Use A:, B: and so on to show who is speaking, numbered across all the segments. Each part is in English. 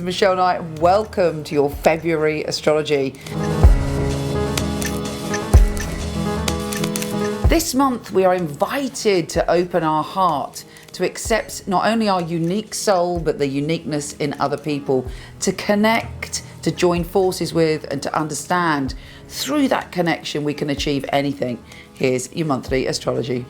A: Michele Knight and welcome to your February astrology. This month we are invited to open our heart, to accept not only our unique soul but the uniqueness in other people, to connect, to join forces with and to understand. Through that connection we can achieve anything. Here's your monthly astrology.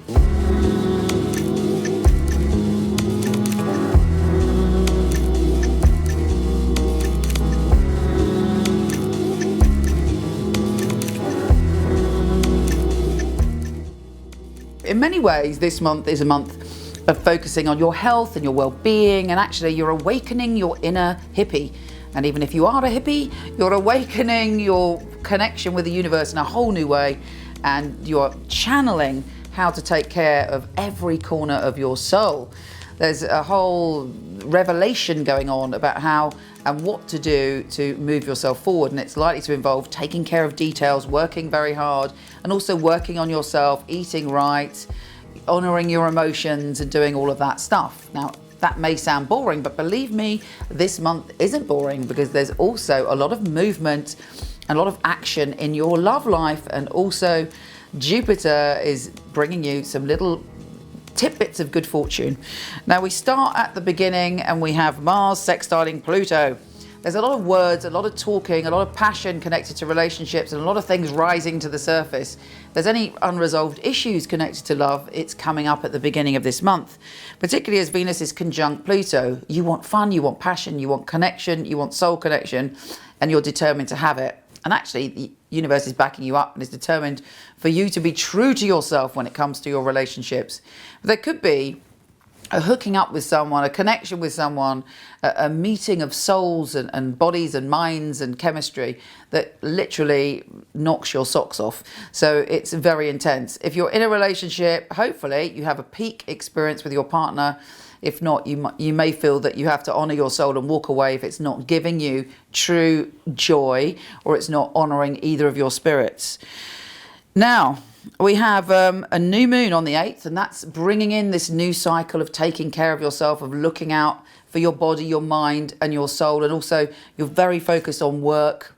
A: In many ways, this month is a month of focusing on your health and your well-being, and actually you're awakening your inner hippie. And even if you are a hippie, you're awakening your connection with the universe in a whole new way, and you're channeling how to take care of every corner of your soul. There's a whole revelation going on about how and what to do to move yourself forward, and it's likely to involve taking care of details, working very hard, and also working on yourself, eating right, honouring your emotions and doing all of that stuff. Now, that may sound boring, but believe me, this month isn't boring, because there's also a lot of movement, a lot of action in your love life, and also Jupiter is bringing you some little tidbits of good fortune. Now we start at the beginning and we have Mars sextiling Pluto. There's a lot of words, a lot of talking, a lot of passion connected to relationships, and a lot of things rising to the surface. If there's any unresolved issues connected to love, it's coming up at the beginning of this month, particularly as Venus is conjunct Pluto. You want fun, you want passion, you want connection, you want soul connection, and you're determined to have it. And actually, the universe is backing you up and is determined for you to be true to yourself when it comes to your relationships. But there could be a hooking up with someone, a connection with someone, a meeting of souls and bodies and minds and chemistry that literally knocks your socks off. So it's very intense. If you're in a relationship, hopefully you have a peak experience with your partner. If not, you may feel that you have to honour your soul and walk away if it's not giving you true joy, or it's not honouring either of your spirits. Now, we have a new moon on the 8th, and that's bringing in this new cycle of taking care of yourself, of looking out for your body, your mind and your soul. And also you're very focused on work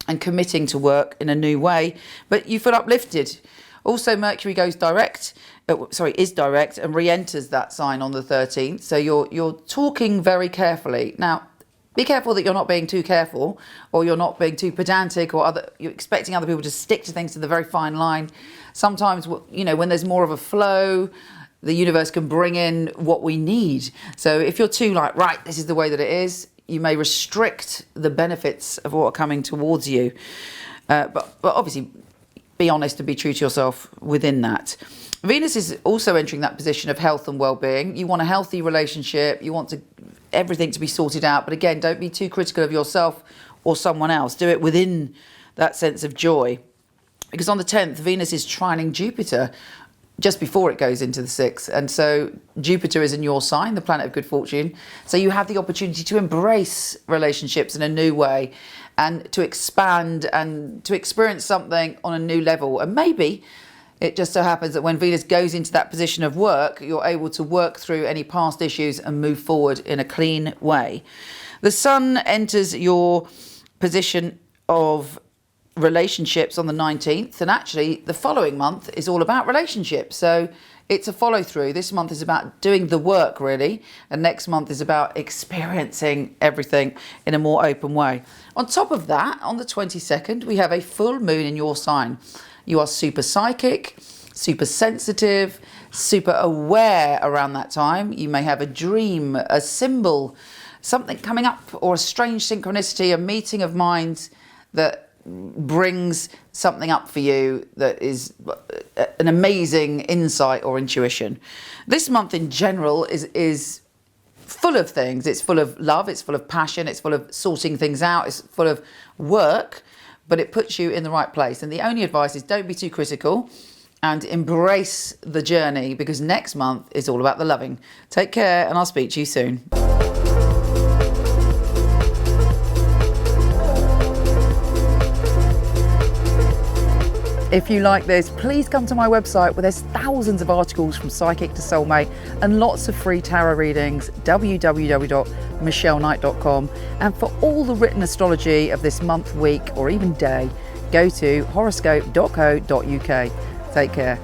A: and committing to work in a new way, but you feel uplifted. Also, Mercury is direct and re-enters that sign on the 13th. So you're talking very carefully. Now, be careful that you're not being too careful, or you're not being too pedantic, or you're expecting other people to stick to things to the very fine line. Sometimes, when there's more of a flow, the universe can bring in what we need. So if you're too right, this is the way that it is, you may restrict the benefits of what are coming towards you. But obviously, be honest and be true to yourself within that. Venus is also entering that position of health and well-being. You want a healthy relationship. You want everything to be sorted out. But again, don't be too critical of yourself or someone else. Do it within that sense of joy. Because on the 10th, Venus is trining Jupiter just before it goes into the 6th. And so Jupiter is in your sign, the planet of good fortune. So you have the opportunity to embrace relationships in a new way, and to expand and to experience something on a new level. And maybe it just so happens that when Venus goes into that position of work, you're able to work through any past issues and move forward in a clean way. The Sun enters your position of relationships on the 19th, and actually the following month is all about relationships. So it's a follow through. This month is about doing the work, really, and next month is about experiencing everything in a more open way. On top of that, on the 22nd, we have a full moon in your sign. You are super psychic, super sensitive, super aware around that time. You may have a dream, a symbol, something coming up, or a strange synchronicity, a meeting of minds that brings something up for you that is an amazing insight or intuition. This month in general is full of things. It's full of love, it's full of passion, it's full of sorting things out, it's full of work, but it puts you in the right place. And the only advice is don't be too critical and embrace the journey, because next month is all about the loving. Take care, and I'll speak to you soon. If you like this, please come to my website where there's thousands of articles from psychic to soulmate and lots of free tarot readings, www.micheleknight.com. And for all the written astrology of this month, week, or even day, go to horoscope.co.uk. Take care.